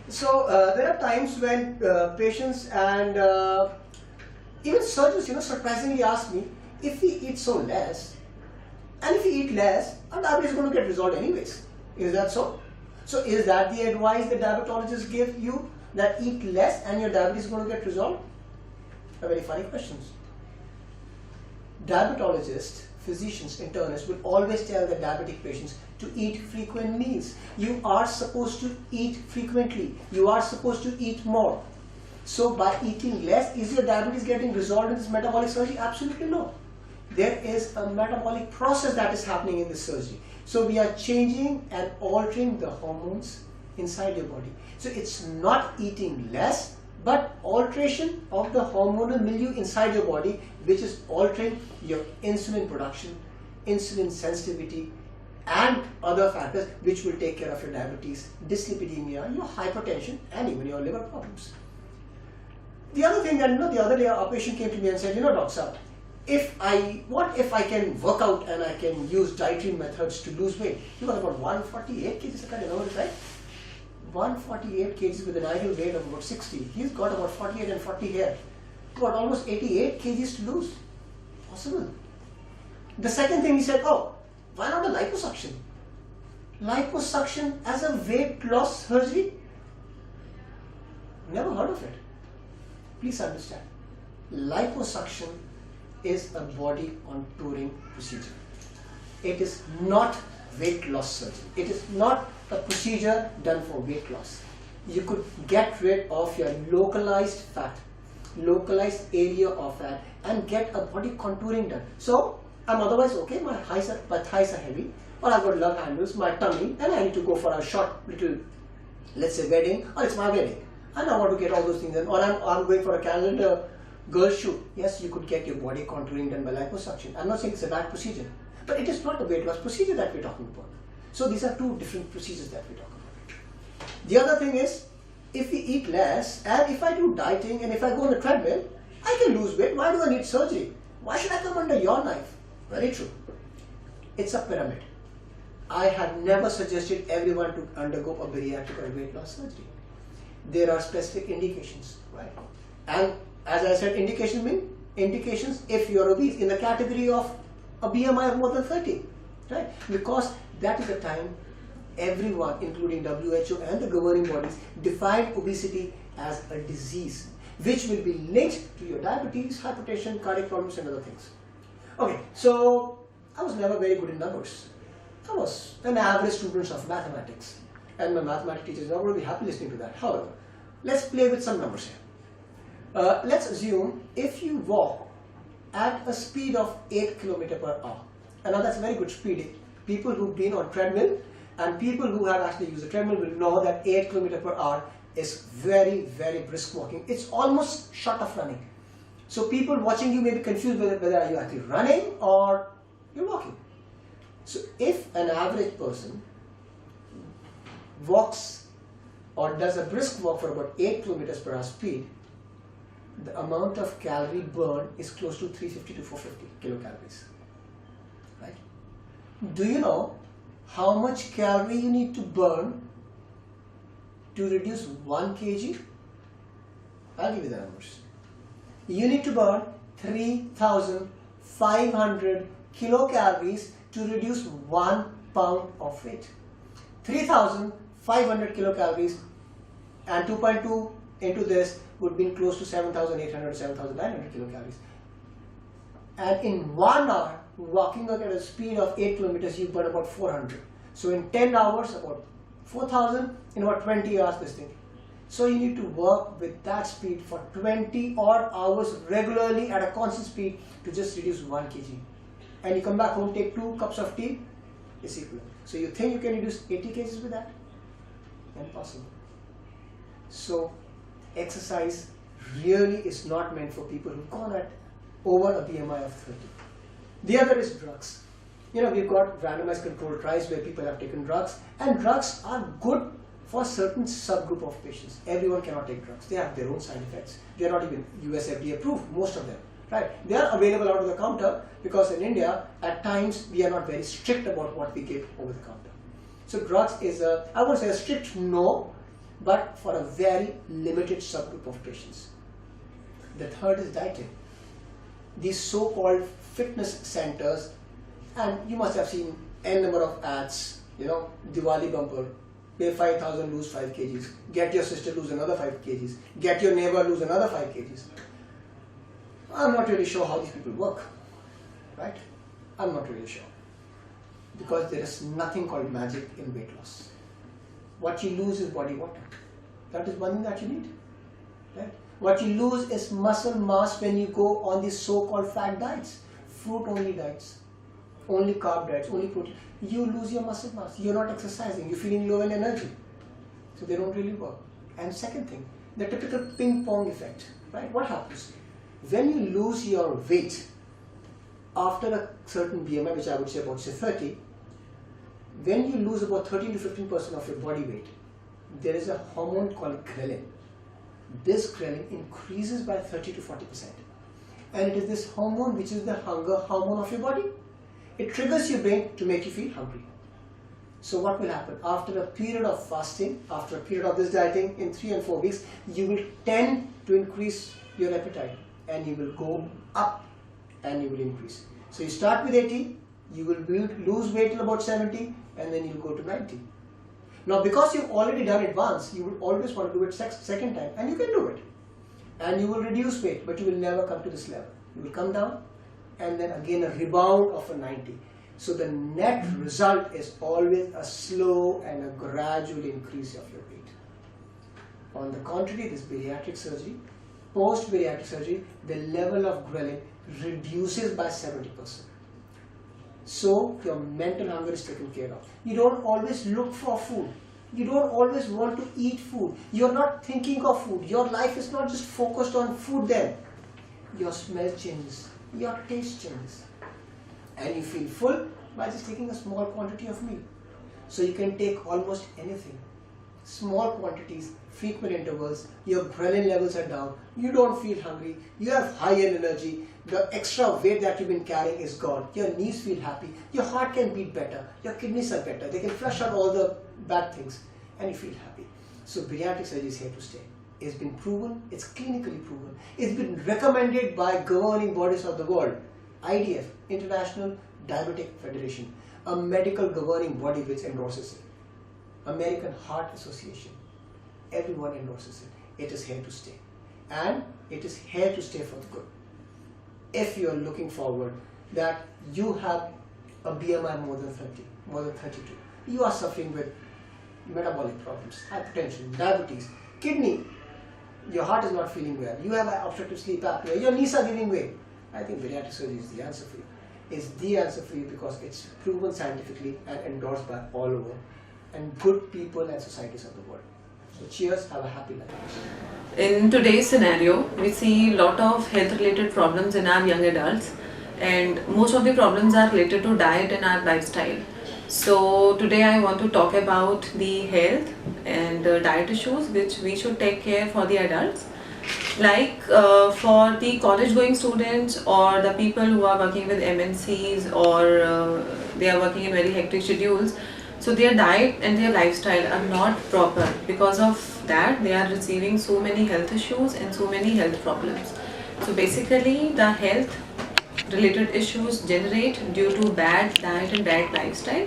So there are times when patients and even surgeons, surprisingly ask me, if we eat so less, and if we eat less, our diabetes is going to get resolved anyways. Is that so? So is that the advice that diabetologists give you, that eat less and your diabetes is going to get resolved? A very funny questions. Diabetologists, physicians, internists will always tell their diabetic patients to eat frequent meals. You are supposed to eat frequently. You are supposed to eat more. So by eating less, is your diabetes getting resolved in this metabolic surgery? Absolutely no. There is a metabolic process that is happening in this surgery. So we are changing and altering the hormones inside your body. So it's not eating less, but alteration of the hormonal milieu inside your body, which is altering your insulin production, insulin sensitivity, and other factors which will take care of your diabetes, dyslipidemia, your hypertension, and even your liver problems. The other thing that, the other day a patient came to me and said, Doctor Saab, what if I can work out and I can use dietary methods to lose weight? He was about 148 kgs, I remember it right? 148 kgs with an ideal weight of about 60. He's got about 48 and 40 here. Got almost 88 kgs to lose. Possible. The second thing he said, why not a liposuction? Liposuction as a weight loss surgery? Never heard of it. Please understand. Liposuction is a body contouring procedure. It is not weight loss surgery. It is not a procedure done for weight loss. You could get rid of your localized fat, localized area of fat, and get a body contouring done. So I'm otherwise okay, my thighs are heavy, or I've got love handles, my tummy, and I need to go for a short little, let's say wedding, or it's my wedding, and I want to get all those things done, or I'm going for a calendar girl shoot. Yes, you could get your body contouring done by liposuction. I'm not saying it's a bad procedure, but it is not a weight loss procedure that we're talking about. So these are two different procedures that we talk about. The other thing is, if we eat less, and if I do dieting, and if I go on a treadmill, I can lose weight. Why do I need surgery? Why should I come under your knife? Very true. It's a pyramid. I have never suggested everyone to undergo a bariatric or weight loss surgery. There are specific indications, right? And as I said, indications if you are obese, in the category of a BMI of more than 30, right? Because that is the time everyone, including WHO and the governing bodies, define obesity as a disease which will be linked to your diabetes, hypertension, cardiac problems, and other things. Okay, so I was never very good in numbers. I was an average student of mathematics, and my mathematics teachers are going to be happy listening to that. However, let's play with some numbers here. Let's assume if you walk at a speed of 8 km per hour, and now that's a very good speed. People who've been on treadmill and people who have actually used a treadmill will know that 8 km per hour is very, very brisk walking. It's almost short of running. So people watching you may be confused whether you're actually running or you're walking. So if an average person walks or does a brisk walk for about 8 km per hour speed, the amount of calorie burn is close to 350 to 450 kilocalories. Right? Do you know how much calorie you need to burn to reduce 1 kg? I'll give you the numbers. You need to burn 3,500 kilocalories to reduce 1 pound of weight. 3,500 kilocalories and 2.2 into this would be close to 7,800 to 7,900 kilocalories. And in 1 hour, walking at a speed of 8 kilometers, you burn about 400. So in 10 hours, about 4,000. In about 20 hours, this thing. So you need to work with that speed for 20 odd hours regularly at a constant speed to just reduce 1 kg. And you come back home, take 2 cups of tea, it's equal. So you think you can reduce 80 kgs with that? Impossible. So exercise really is not meant for people who've gone at over a BMI of 30. The other is drugs. We've got randomized controlled trials where people have taken drugs, and drugs are good for certain subgroup of patients. Everyone cannot take drugs. They have their own side effects. They are not even US FDA approved, most of them. Right? They are available out of the counter because in India, at times, we are not very strict about what we give over the counter. So drugs is I won't say a strict no, but for a very limited subgroup of patients. The third is dieting. These so-called fitness centers, and you must have seen n number of ads, Diwali bumper, pay 5,000, lose 5 kgs, get your sister, lose another 5 kgs, get your neighbor, lose another 5 kgs. I'm not really sure how these people work, right? I'm not really sure. Because there is nothing called magic in weight loss. What you lose is body water. That is one thing that you need, right? What you lose is muscle mass when you go on these so-called fat diets, fruit-only diets, only carb diets, only protein. You lose your muscle mass. You're not exercising. You're feeling low in energy. So they don't really work. And second thing, the typical ping-pong effect, right? What happens? When you lose your weight after a certain BMI, which I would say about 30, when you lose about 13 to 15% of your body weight, there is a hormone called ghrelin. This ghrelin increases by 30 to 40%. And it is this hormone which is the hunger hormone of your body. It triggers your brain to make you feel hungry. So what will happen? After a period of fasting, after a period of this dieting, in 3 and 4 weeks, you will tend to increase your appetite and you will go up and you will increase. So you start with 80, you will lose weight till about 70 and then you will go to 90. Now because you've already done advance, you will always want to do it second time, and you can do it. And you will reduce weight, but you will never come to this level. You will come down and then again a rebound of a 90. So the net result is always a slow and a gradual increase of your weight. On the contrary, this bariatric surgery, post-bariatric surgery, the level of ghrelin reduces by 70%. So your mental hunger is taken care of. You don't always look for food. You don't always want to eat food. You're not thinking of food. Your life is not just focused on food then. Your smell changes. Your taste changes. And you feel full by just taking a small quantity of meal. So you can take almost anything. Small quantities, frequent intervals, your ghrelin levels are down, you don't feel hungry, you have higher energy, the extra weight that you've been carrying is gone, your knees feel happy, your heart can beat better, your kidneys are better, they can flush out all the bad things and you feel happy. So bariatric surgery is here to stay. It's been proven, it's clinically proven, it's been recommended by governing bodies of the world, IDF, International Diabetic Federation, a medical governing body which endorses it. American Heart Association, everyone endorses it. It is here to stay, and it is here to stay for good. If you are looking forward that you have a BMI more than 30, more than 32, you are suffering with metabolic problems, hypertension, diabetes, kidney, your heart is not feeling well, you have obstructive sleep apnea, your knees are giving way, I think bariatric surgery is the answer for you. It's the answer for you because it's proven scientifically and endorsed by all over and good people and societies of the world. So cheers, have a happy life. In today's scenario, we see a lot of health related problems in our young adults, and most of the problems are related to diet and our lifestyle. So today I want to talk about the health and diet issues which we should take care for the adults. Like for the college going students or the people who are working with MNCs or they are working in very hectic schedules, so their diet and their lifestyle are not proper. Because of that, they are receiving so many health issues and so many health problems. So basically the health related issues generate due to bad diet and bad lifestyle.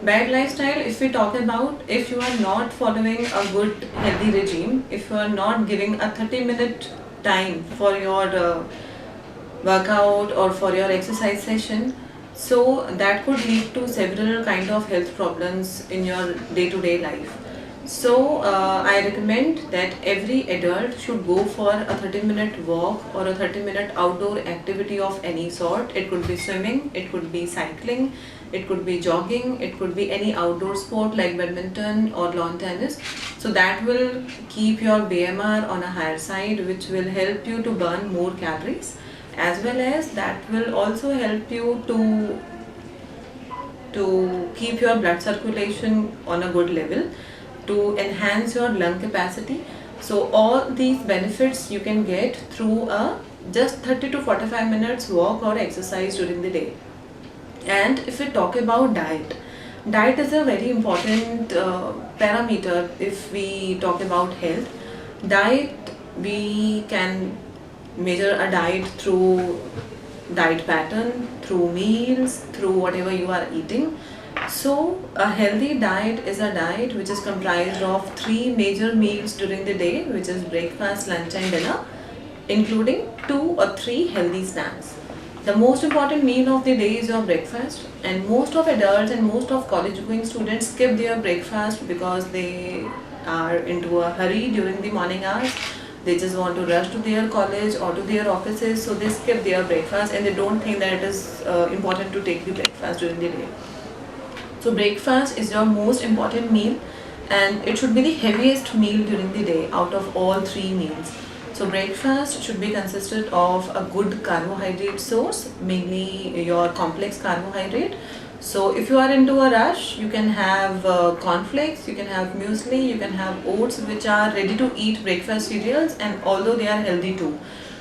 Bad lifestyle, if we talk about, if you are not following a good healthy regime, if you are not giving a 30-minute time for your workout or for your exercise session, so that could lead to several kind of health problems in your day-to-day life. So I recommend that every adult should go for a 30-minute walk or a 30-minute outdoor activity of any sort. It could be swimming, it could be cycling, it could be jogging, it could be any outdoor sport like badminton or lawn tennis. So that will keep your BMR on a higher side, which will help you to burn more calories, as well as that will also help you to keep your blood circulation on a good level, to enhance your lung capacity. So all these benefits you can get through a just 30 to 45 minutes walk or exercise during the day. And if we talk about diet, Diet is a very important parameter if we talk about health. Diet, we can measure a diet through diet pattern, through meals, through whatever you are eating. So, a healthy diet is a diet which is comprised of three major meals during the day, which is breakfast, lunch, and dinner, including 2 or 3 healthy snacks. The most important meal of the day is your breakfast, and most of adults and most of college going students skip their breakfast because they are into a hurry during the morning hours. They just want to rush to their college or to their offices, so they skip their breakfast and they don't think that it is important to take the breakfast during the day. So breakfast is your most important meal, and it should be the heaviest meal during the day out of all 3 meals. So breakfast should be consisted of a good carbohydrate source, mainly your complex carbohydrate. So if you are into a rush, you can have cornflakes, you can have muesli, you can have oats, which are ready to eat breakfast cereals, and although they are healthy too.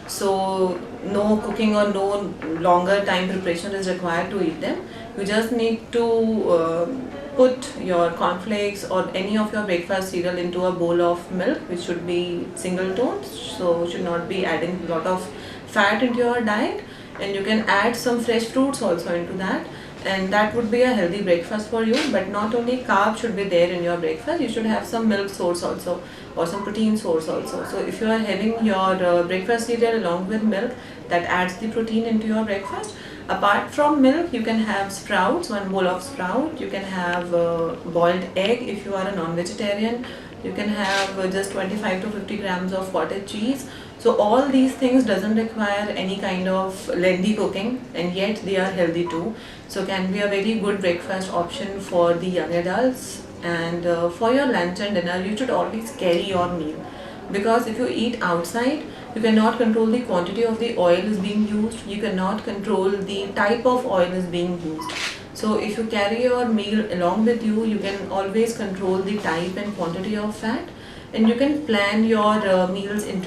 So no cooking or no longer time preparation is required to eat them. You just need to put your cornflakes or any of your breakfast cereal into a bowl of milk, which should be single toned, so should not be adding a lot of fat into your diet. And you can add some fresh fruits also into that, and that would be a healthy breakfast for you. But not only carbs should be there in your breakfast, you should have some milk source also, or some protein source also. So if you are having your breakfast cereal along with milk, that adds the protein into your breakfast. Apart from milk, you can have sprouts, 1 bowl of sprout. You can have boiled egg if you are a non-vegetarian. You can have just 25 to 50 grams of cottage cheese. So all these things doesn't require any kind of lengthy cooking, and yet they are healthy too. So can be a very good breakfast option for the young adults. And for your lunch and dinner, you should always carry your meal, because if you eat outside, you cannot control the quantity of the oil is being used, you cannot control the type of oil is being used. So if you carry your meal along with you, you can always control the type and quantity of fat, and you can plan your meals in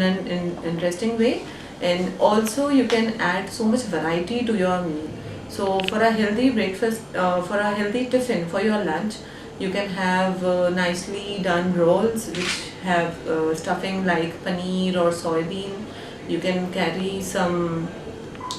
an interesting way. And also you can add so much variety to your meal. So for a healthy breakfast, for a healthy tiffin for your lunch, you can have nicely done rolls which have stuffing like paneer or soybean. You can carry some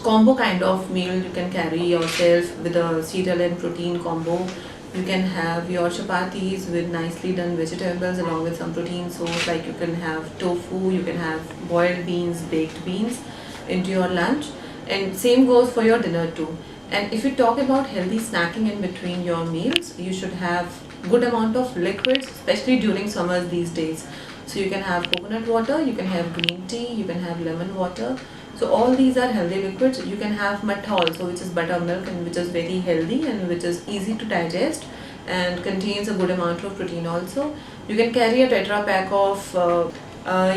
combo kind of meal, you can carry yourself with a cereal and protein combo. You can have your chapatis with nicely done vegetables along with some protein source, like you can have tofu, you can have boiled beans, baked beans into your lunch, and same goes for your dinner too. And if you talk about healthy snacking in between your meals, you should have good amount of liquids, especially during summers these days. So you can have coconut water, you can have green tea, you can have lemon water. So all these are healthy liquids. You can have mattha also, which is buttermilk, and which is very healthy and which is easy to digest and contains a good amount of protein also. You can carry a tetra pack of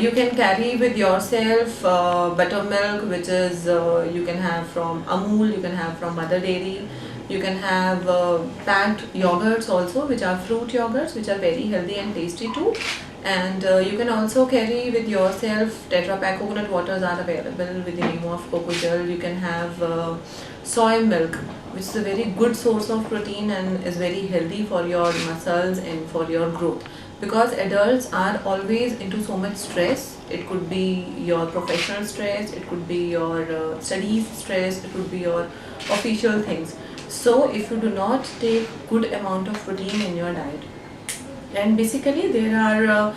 you can carry with yourself buttermilk, which is you can have from Amul, you can have from Mother Dairy. You can have packed yogurts also, which are fruit yogurts, which are very healthy and tasty too. And you can also carry with yourself Tetra Pak coconut waters are available with the name of Cocogel. You can have soy milk, which is a very good source of protein and is very healthy for your muscles and for your growth. Because adults are always into so much stress. It could be your professional stress, it could be your studies stress, it could be your official things. So if you do not take good amount of protein in your diet, and basically there are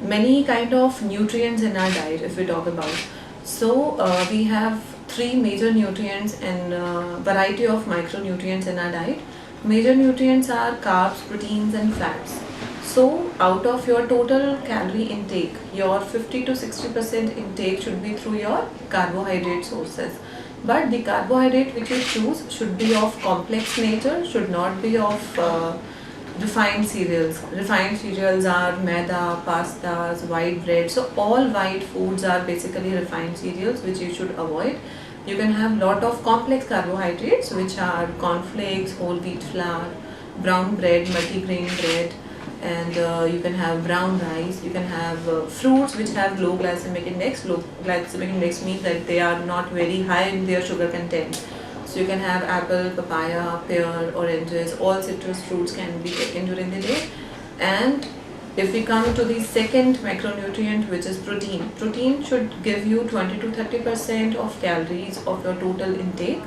many kind of nutrients in our diet if we talk about. So we have 3 major nutrients and variety of micronutrients in our diet. Major nutrients are carbs, proteins and fats. So out of your total calorie intake, your 50 to 60% intake should be through your carbohydrate sources. But the carbohydrate which you choose should be of complex nature, should not be of refined cereals. Refined cereals are maida, pastas, white bread. So all white foods are basically refined cereals which you should avoid. You can have lot of complex carbohydrates which are cornflakes, whole wheat flour, brown bread, multigrain bread, and you can have brown rice. You can have fruits which have low glycemic index. Low glycemic index means that they are not very high in their sugar content. So you can have apple, papaya, pear, oranges, all citrus fruits can be taken during the day. And if we come to the second macronutrient, which is protein, protein should give you 20 to 30% of calories of your total intake.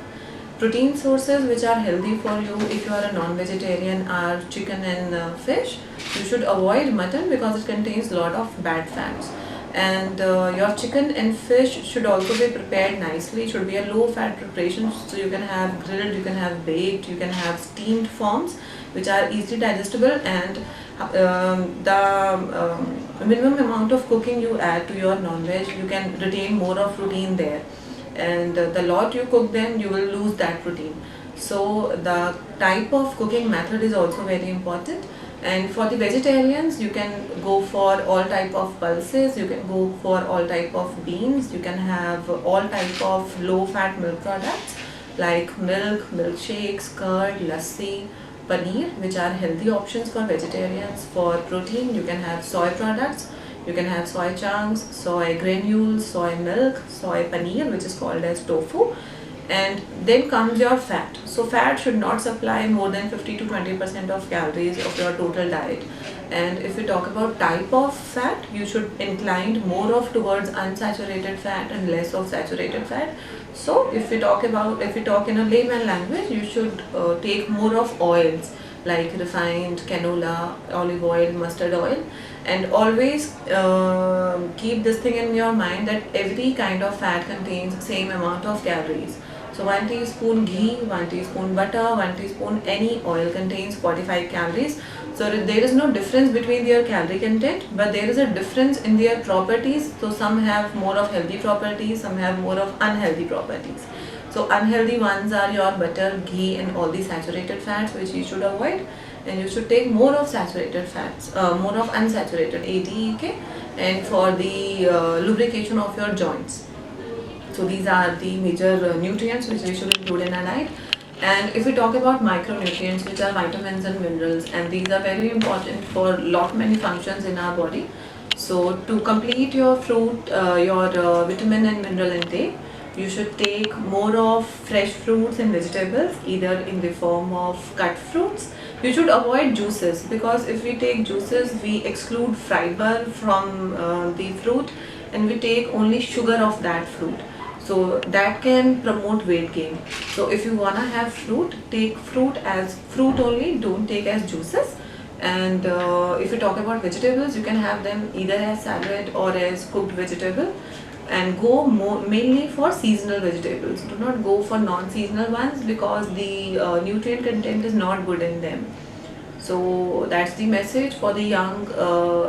Protein sources which are healthy for you if you are a non-vegetarian are chicken and fish. You should avoid mutton because it contains a lot of bad fats. And your chicken and fish should also be prepared nicely. It should be a low fat preparation, so you can have grilled, you can have baked, you can have steamed forms which are easily digestible. And the minimum amount of cooking you add to your non-veg, you can retain more of protein there, and the lot you cook, then you will lose that protein. So the type of cooking method is also very important. And for the vegetarians, you can go for all type of pulses, you can go for all type of beans, you can have all type of low fat milk products like milk, milkshakes, curd, lassi, paneer, which are healthy options for vegetarians. For protein, you can have soy products, you can have soy chunks, soy granules, soy milk, soy paneer, which is called as tofu. And then comes your fat. So fat should not supply more than 50 to 20% of calories of your total diet. And if we talk about type of fat, you should incline more of towards unsaturated fat and less of saturated fat. So if we talk in a layman language, you should take more of oils like refined canola, olive oil, mustard oil. And always keep this thing in your mind that every kind of fat contains same amount of calories. So 1 teaspoon ghee, 1 teaspoon butter, 1 teaspoon any oil contains 45 calories. So there is no difference between their calorie content, but there is a difference in their properties. So some have more of healthy properties, some have more of unhealthy properties. So unhealthy ones are your butter, ghee and all the saturated fats, which you should avoid. And you should take more of saturated fats, more of unsaturated ADEK, and for the lubrication of your joints. So these are the major nutrients which we should include in our diet. And if we talk about micronutrients, which are vitamins and minerals, and these are very important for many functions in our body. So to complete your vitamin and mineral intake, you should take more of fresh fruits and vegetables, either in the form of cut fruits. You should avoid juices, because if we take juices, we exclude fiber from the fruit and we take only sugar of that fruit. So that can promote weight gain. So if you wanna have fruit, take fruit as fruit only, don't take as juices. And if you talk about vegetables, you can have them either as salad or as cooked vegetable, and go mainly for seasonal vegetables. Do not go for non-seasonal ones because the nutrient content is not good in them. So that's the message for the young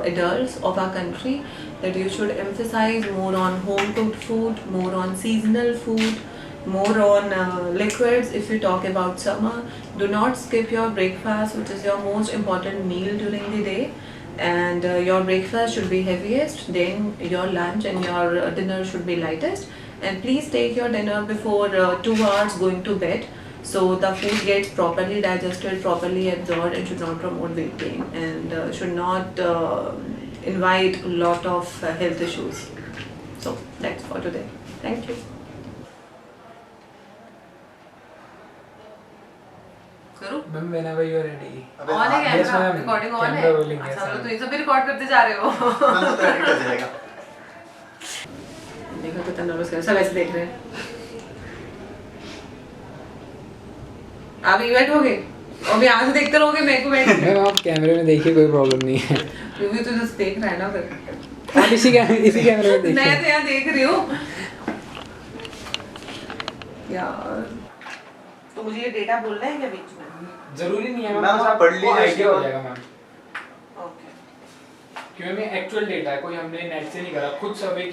adults of our country, that you should emphasize more on home cooked food, more on seasonal food, more on liquids. If you talk about summer, do not skip your breakfast, which is your most important meal during the day. And your breakfast should be heaviest, then your lunch and your dinner should be lightest. And please take your dinner before 2 hours going to bed, so the food gets properly digested, properly absorbed, and should not promote weight gain, and should not invite a lot of health issues. So that's for today. Thank you. Ma'am, whenever you are ready. On है Yes, camera, ma'am. Recording on है। Camera rolling, yes, अच्छा, ma'am. तो ये सब भी record करते जा रहे हो। मैम वो तो edit कर जाएगा। देखो कितना नर्वस कर, सब ऐसे देख रहे हैं। आप इवेंट हो गए, और भी यहाँ से देखते रहोगे मेरे को बैठ। मैम आप कैमरे में देखिए, कोई प्रॉब्लम नहीं है। तू भी तो जस्ट देख रहा है ना फिर। आप इसी कैमरे में देखिए। मैं तो यहाँ देख रही हूँ। यार, तो मुझे ये डेटा बोलना है क्या बीच में? जरूरी नहीं है मैम, बस आप पढ़ लीजिए आइडिया हो उसके जाएगा मैम, ओके। क्योंकि एक्चुअल डेटा है, कोई हमने नेट से नहीं करा, खुद सर्वे